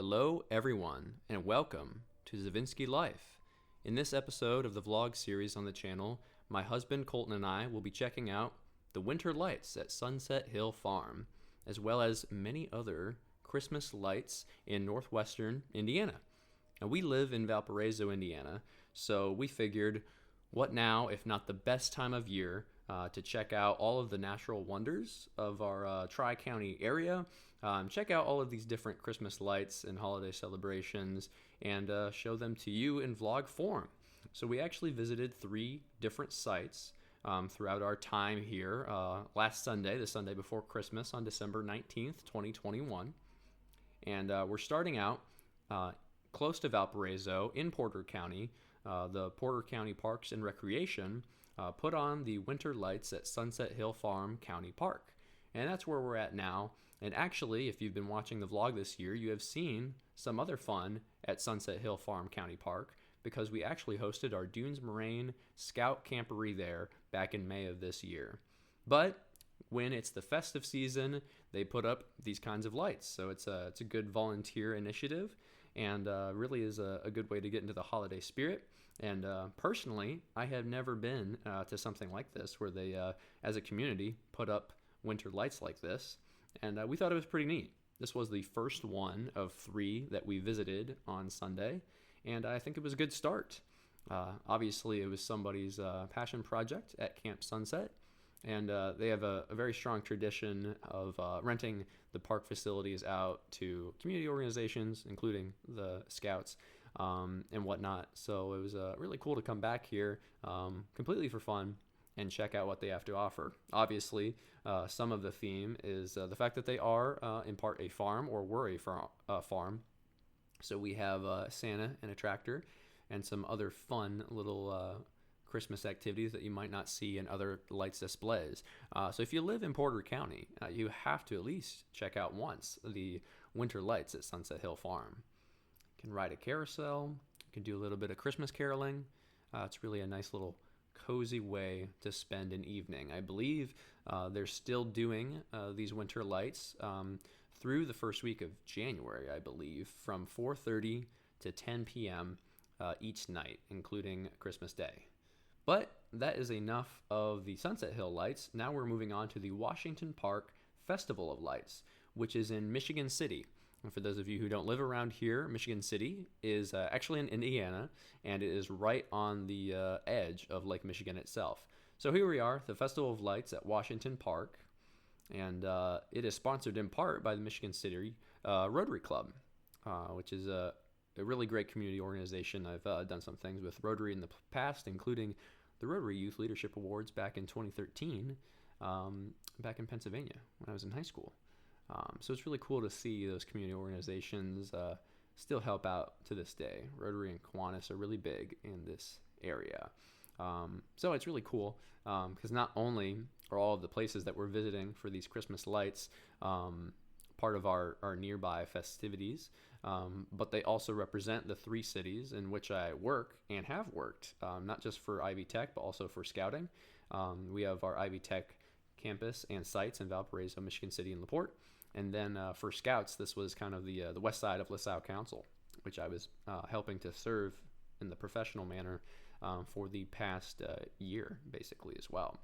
Hello, everyone, and welcome to Zavinsky Life. In this episode of the vlog series on the channel, my husband Colton and I will be checking out the winter lights at Sunset Hill Farm, as well as many other Christmas lights in Northwestern Indiana. Now, we live in Valparaiso, Indiana, so we figured, what now if not the best time of year to check out all of the natural wonders of our Tri-County area, check out all of these different Christmas lights and holiday celebrations, and show them to you in vlog form. So we actually visited 3 different sites throughout our time here last Sunday, the Sunday before Christmas, on December 19th, 2021. And we're starting out close to Valparaiso in Porter County. The Porter County Parks and Recreation put on the winter lights at Sunset Hill Farm County Park. And that's where we're at now. And actually, if you've been watching the vlog this year, you have seen some other fun at Sunset Hill Farm County Park, because we actually hosted our Dunes Moraine Scout Camporee there back in May of this year. But when it's the festive season, they put up these kinds of lights. So it's a good volunteer initiative, and really is a good way to get into the holiday spirit. And personally, I have never been to something like this, where they, as a community, put up winter lights like this. And we thought it was pretty neat. This was the first one of 3 that we visited on Sunday, and I think it was a good start. Obviously, it was somebody's passion project at Camp Sunset, and they have a very strong tradition of renting the park facilities out to community organizations, including the Scouts and whatnot. So it was really cool to come back here completely for fun and check out what they have to offer. Obviously, some of the theme is the fact that they are in part a farm, or were a farm. So we have Santa and a tractor and some other fun little Christmas activities that you might not see in other lights displays. So if you live in Porter County, you have to at least check out once the winter lights at Sunset Hill Farm. You can ride a carousel, you can do a little bit of Christmas caroling. It's really a nice little cozy way to spend an evening. I believe they're still doing these winter lights through the first week of January, I believe, from 4:30 to 10 p.m. Each night, including Christmas Day. But that is enough of the Sunset Hill lights. Now we're moving on to the Washington Park Festival of Lights, which is in Michigan City. And for those of you who don't live around here, Michigan City is actually in Indiana, and it is right on the edge of Lake Michigan itself. So here we are, the Festival of Lights at Washington Park, and it is sponsored in part by the Michigan City Rotary Club, which is a really great community organization. I've done some things with Rotary in the past, including the Rotary Youth Leadership Awards back in 2013, back in Pennsylvania when I was in high school. So it's really cool to see those community organizations still help out to this day. Rotary and Kiwanis are really big in this area. So it's really cool because not only are all of the places that we're visiting for these Christmas lights part of our nearby festivities, but they also represent the 3 cities in which I work and have worked, not just for Ivy Tech, but also for scouting. We have our Ivy Tech campus and sites in Valparaiso, Michigan City, and LaPorte. And then for Scouts, this was kind of the west side of LaSalle Council, which I was helping to serve in the professional manner for the past year, basically, as well.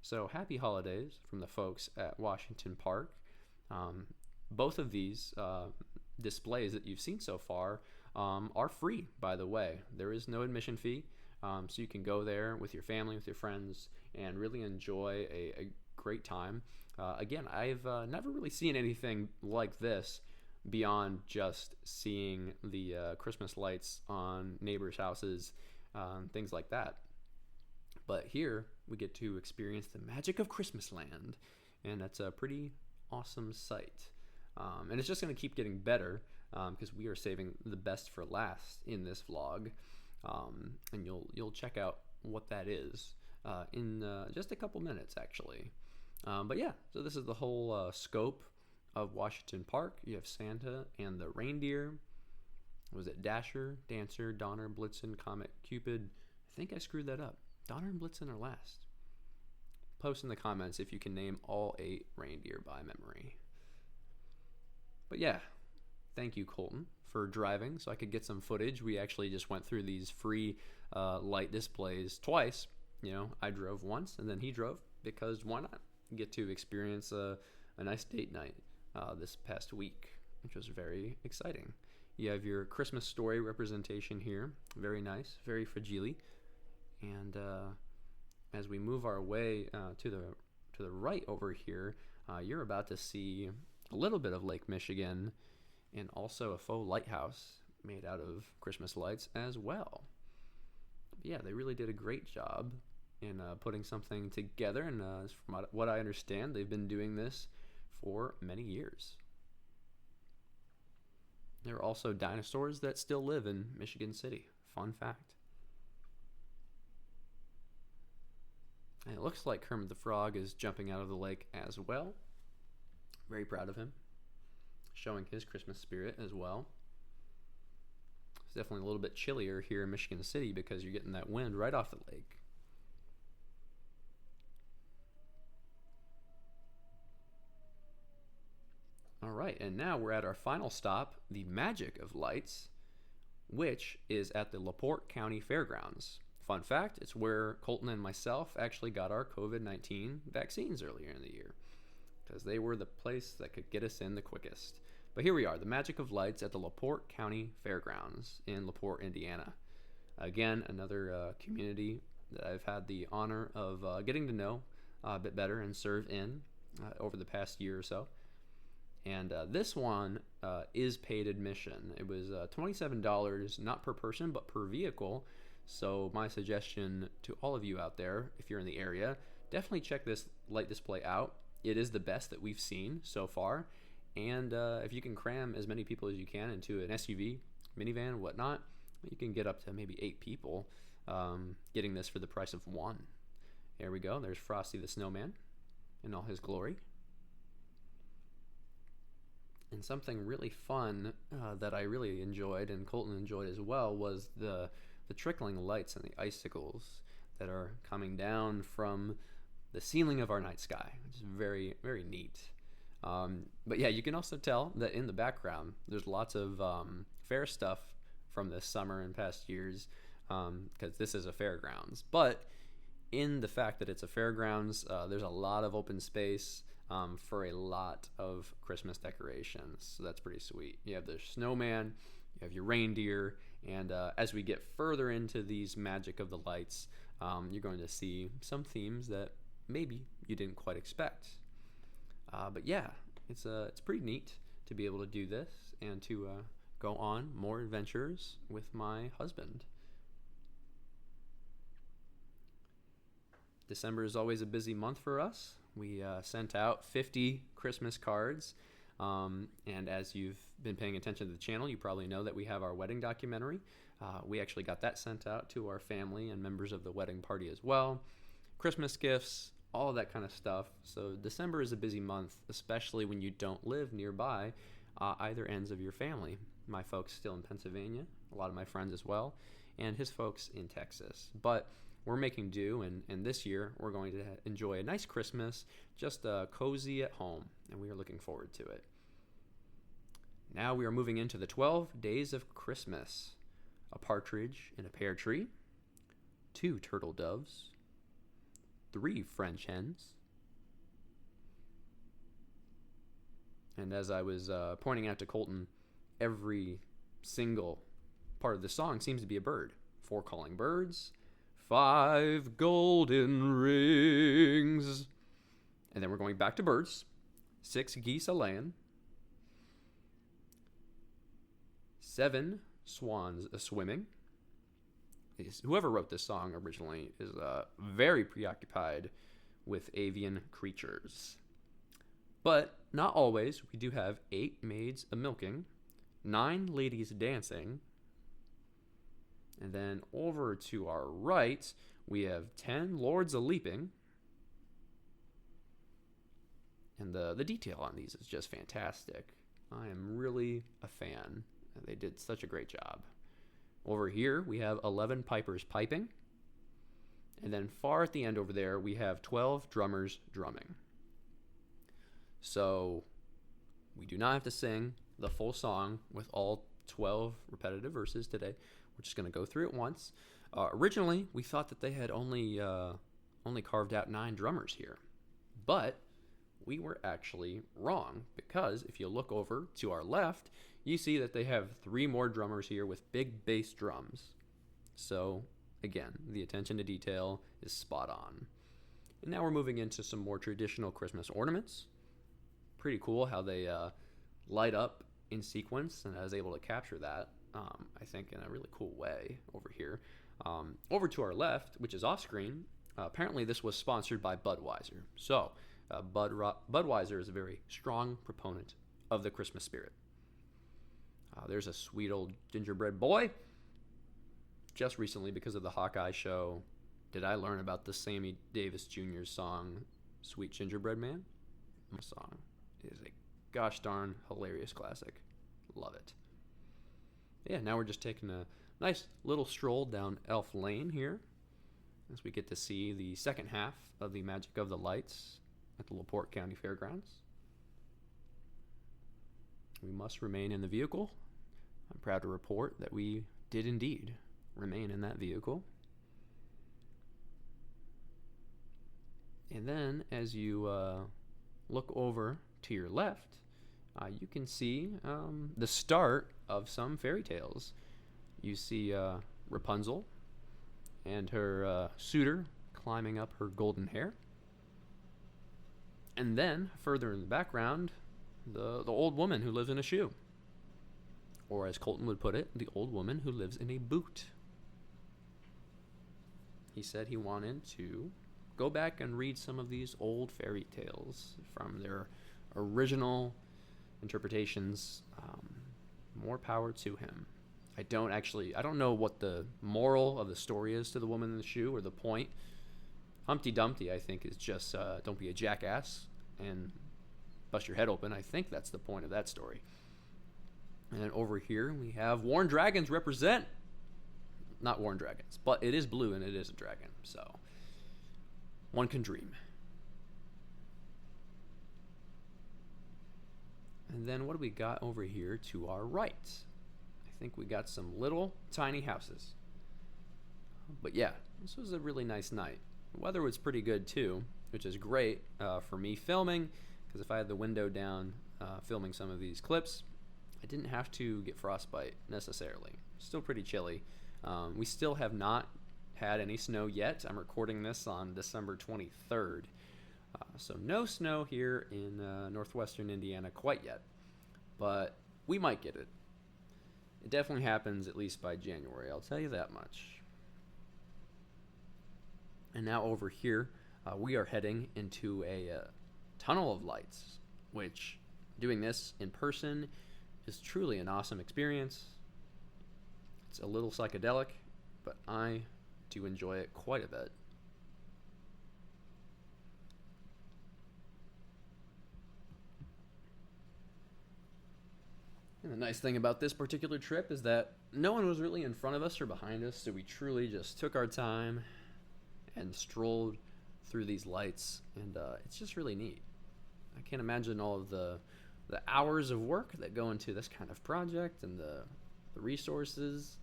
So happy holidays from the folks at Washington Park. Both of these displays that you've seen so far are free, by the way. There is no admission fee, so you can go there with your family, with your friends, and really enjoy a great time. Again, I've never really seen anything like this beyond just seeing the Christmas lights on neighbors' houses, things like that. But here we get to experience the magic of Christmasland, and that's a pretty awesome sight. And it's just going to keep getting better because we are saving the best for last in this vlog, and you'll check out what that is in just a couple minutes, actually. But yeah, so this is the whole scope of Washington Park. You have Santa and the reindeer. Was it Dasher, Dancer, Donner, Blitzen, Comet, Cupid? I think I screwed that up. Donner and Blitzen are last. Post in the comments if you can name all 8 reindeer by memory. But yeah, Thank you, Colton, for driving so I could get some footage. We actually just went through these free light displays twice. I drove once and then he drove because why not? Get to experience a nice date night this past week, which was very exciting. You have your Christmas story representation here. Very nice, very fragile. And as we move our way to the right over here, you're about to see a little bit of Lake Michigan and also a faux lighthouse made out of Christmas lights as well. Yeah, they really did a great job in putting something together, and from what I understand, they've been doing this for many years. There are also dinosaurs that still live in Michigan City. Fun fact. And it looks like Kermit the Frog is jumping out of the lake as well. Very proud of him. Showing his Christmas spirit as well. It's definitely a little bit chillier here in Michigan City because you're getting that wind right off the lake. All right, and now we're at our final stop, the Magic of Lights, which is at the LaPorte County Fairgrounds. Fun fact, it's where Colton and myself actually got our COVID-19 vaccines earlier in the year because they were the place that could get us in the quickest. But here we are, the Magic of Lights at the LaPorte County Fairgrounds in LaPorte, Indiana. Again, another community that I've had the honor of getting to know a bit better and serve in over the past year or so. And this one is paid admission. It was $27, not per person, but per vehicle. So my suggestion to all of you out there, if you're in the area, definitely check this light display out. It is the best that we've seen so far. And if you can cram as many people as you can into an SUV, minivan, whatnot, you can get up to maybe 8 people getting this for the price of 1. There we go. There's Frosty the Snowman in all his glory. And something really fun that I really enjoyed and Colton enjoyed as well was the trickling lights and the icicles that are coming down from the ceiling of our night sky, which is very, very neat. But yeah, you can also tell that in the background there's lots of fair stuff from this summer and past years because this is a fairgrounds. But in the fact that it's a fairgrounds, there's a lot of open space for a lot of Christmas decorations, so that's pretty sweet. You have the snowman, you have your reindeer, and as we get further into these Magic of the Lights, you're going to see some themes that maybe you didn't quite expect. But yeah, it's pretty neat to be able to do this and to go on more adventures with my husband. December is always a busy month for us. We sent out 50 Christmas cards, and as you've been paying attention to the channel, you probably know that we have our wedding documentary. We actually got that sent out to our family and members of the wedding party as well. Christmas gifts, all of that kind of stuff. So December is a busy month, especially when you don't live nearby either ends of your family. My folks still in Pennsylvania, a lot of my friends as well, and his folks in Texas. But we're making do, and this year we're going to enjoy a nice Christmas, just cozy at home, and we are looking forward to it. Now we are moving into the 12 days of Christmas. A partridge in a pear tree, 2 turtle doves, 3 French hens. And as I was pointing out to Colton, every single part of the song seems to be a bird. 4 calling birds, 5 golden rings. And then we're going back to birds. 6 geese a-laying. 7 swans a-swimming. Whoever wrote this song originally is very preoccupied with avian creatures. But not always. We do have 8 maids a-milking, 9 ladies dancing, and then over to our right, we have 10 lords a-leaping. And the detail on these is just fantastic. I am really a fan. They did such a great job. Over here, we have 11 pipers piping. And then far at the end over there, we have 12 drummers drumming. So we do not have to sing. the full song with all 12 repetitive verses today. We're just going to go through it once. Originally, we thought that they had only carved out 9 drummers here, but we were actually wrong, because if you look over to our left, you see that they have 3 more drummers here with big bass drums. So again, the attention to detail is spot on. And now we're moving into some more traditional Christmas ornaments. Pretty cool how they light up in sequence, and I was able to capture that, I think, in a really cool way over here. Over to our left, which is off screen, apparently this was sponsored by Budweiser. So Budweiser is a very strong proponent of the Christmas spirit. There's a sweet old gingerbread boy. Just recently, because of the Hawkeye show, did I learn about the Sammy Davis Jr. song, Sweet Gingerbread Man? My song is a gosh darn hilarious classic. Love it. Yeah, now we're just taking a nice little stroll down Elf Lane here, as we get to see the second half of the Magic of the Lights at the Porte County Fairgrounds. We must remain in the vehicle. I'm proud to report that we did indeed remain in that vehicle. And then as you look over to your left, you can see the start of some fairy tales. You see Rapunzel and her suitor climbing up her golden hair. And then, further in the background, the old woman who lives in a shoe. Or as Colton would put it, the old woman who lives in a boot. He said he wanted to go back and read some of these old fairy tales from their original interpretations. More power to him. I don't know what the moral of the story is to the woman in the shoe, or the point. Humpty Dumpty, I think, is just don't be a jackass and bust your head open. I think that's the point of that story. And then over here we have Worn Dragons represent. Not Worn Dragons, but it is blue and it is a dragon, so one can dream. And then what do we got over here to our right? I think we got some little tiny houses. But yeah, this was a really nice night. The weather was pretty good too, which is great for me filming, because if I had the window down filming some of these clips, I didn't have to get frostbite necessarily. Still pretty chilly. We still have not had any snow yet. I'm recording this on December 23rd. So no snow here in Northwestern Indiana quite yet. But we might get it. It definitely happens at least by January, I'll tell you that much. And now over here, we are heading into a tunnel of lights, which, doing this in person, is truly an awesome experience. It's a little psychedelic, but I do enjoy it quite a bit. And the nice thing about this particular trip is that no one was really in front of us or behind us, so we truly just took our time and strolled through these lights, and it's just really neat. I can't imagine all of the hours of work that go into this kind of project, and the resources.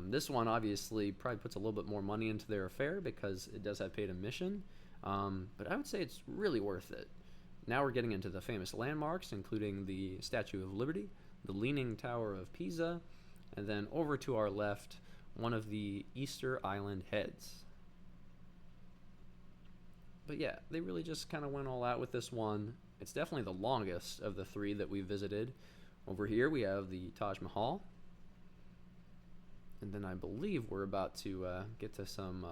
This one obviously probably puts a little bit more money into their affair because it does have paid admission, but I would say it's really worth it. Now we're getting into the famous landmarks, including the Statue of Liberty, the Leaning Tower of Pisa, and then over to our left, one of the Easter Island heads. But yeah, they really just kind of went all out with this one. It's definitely the longest of the 3 that we visited. Over here we have the Taj Mahal. And then I believe we're about to get to some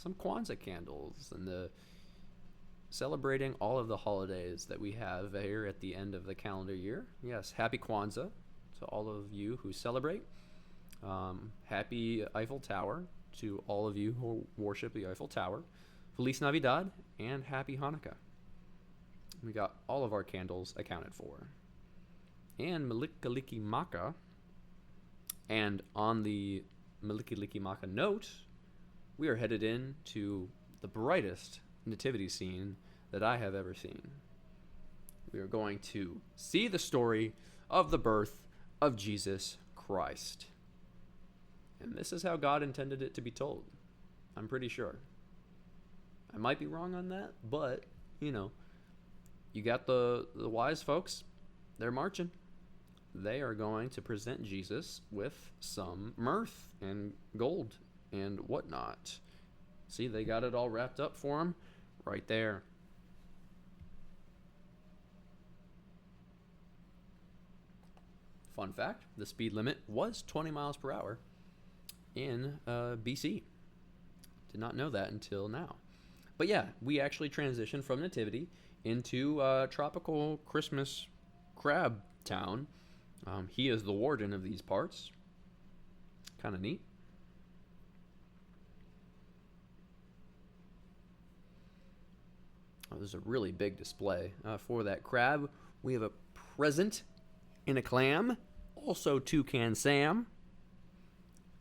Kwanzaa candles and celebrating all of the holidays that we have here at the end of the calendar year. Yes, happy Kwanzaa to all of you who celebrate. Happy Eiffel Tower to all of you who worship the Eiffel Tower. Feliz Navidad and Happy Hanukkah. We got all of our candles accounted for. And Maliki Maka. And on the Maliki Maka note, we are headed in to the brightest nativity scene that I have ever seen. We are going to see the story of the birth of Jesus Christ. And this is how God intended it to be told. I'm pretty sure. I might be wrong on that, but, you got the wise folks. They're marching. They are going to present Jesus with some mirth and gold and whatnot. See, they got it all wrapped up for him right there. Fun fact, the speed limit was 20 miles per hour in BC. Did not know that until now. But yeah, we actually transitioned from Nativity into tropical Christmas crab town. He is the warden of these parts. Kind of neat. Oh, there's a really big display for that crab. We have a present in a clam. Also Toucan Sam.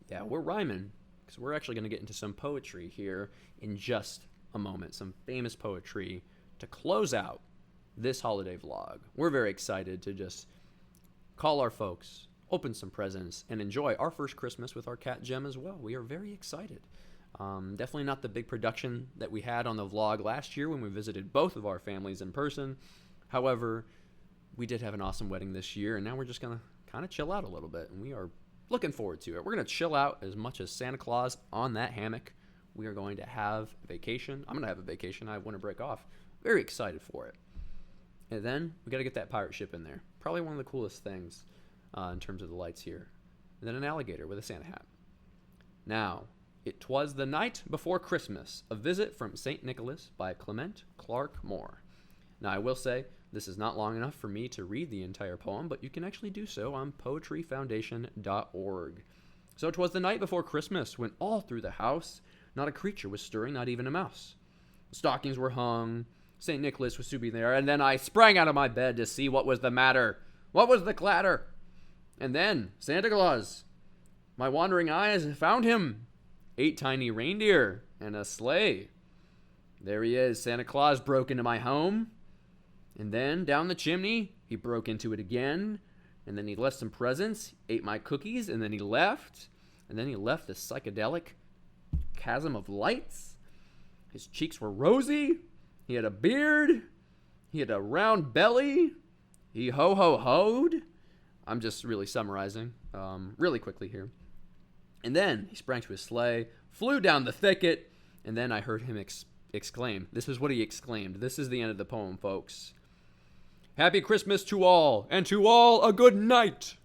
Yeah, we're rhyming because we're actually going to get into some poetry here in just a moment. Some famous poetry to close out this holiday vlog. We're very excited to just call our folks, open some presents, and enjoy our first Christmas with our cat Gem as well. We are very excited. Definitely not the big production that we had on the vlog last year when we visited both of our families in person. However, we did have an awesome wedding this year, and now we're just going to kind of chill out a little bit, and we are looking forward to it. We're going to chill out as much as Santa Claus on that hammock. We are going to have a vacation. I'm going to have a vacation. I want to break off. Very excited for it. And then we got to get that pirate ship in there. Probably one of the coolest things in terms of the lights here. And then an alligator with a Santa hat. Now, it 'twas the night before Christmas, a visit from St. Nicholas by Clement Clark Moore. Now, I will say, this is not long enough for me to read the entire poem, but you can actually do so on poetryfoundation.org. So 'twas the night before Christmas, when all through the house not a creature was stirring, not even a mouse. The stockings were hung, St. Nicholas was souping there, and then I sprang out of my bed to see what was the matter. What was the clatter? And then Santa Claus, my wandering eyes found him. 8 tiny reindeer and a sleigh. There he is. Santa Claus broke into my home. And then down the chimney, he broke into it again. And then he left some presents, ate my cookies, and then he left. And then he left the psychedelic chasm of lights. His cheeks were rosy. He had a beard. He had a round belly. He ho-ho-hoed. I'm just really summarizing really quickly here. And then he sprang to his sleigh, flew down the thicket, and then I heard him exclaim. This is what he exclaimed. This is the end of the poem, folks. Happy Christmas to all, and to all a good night.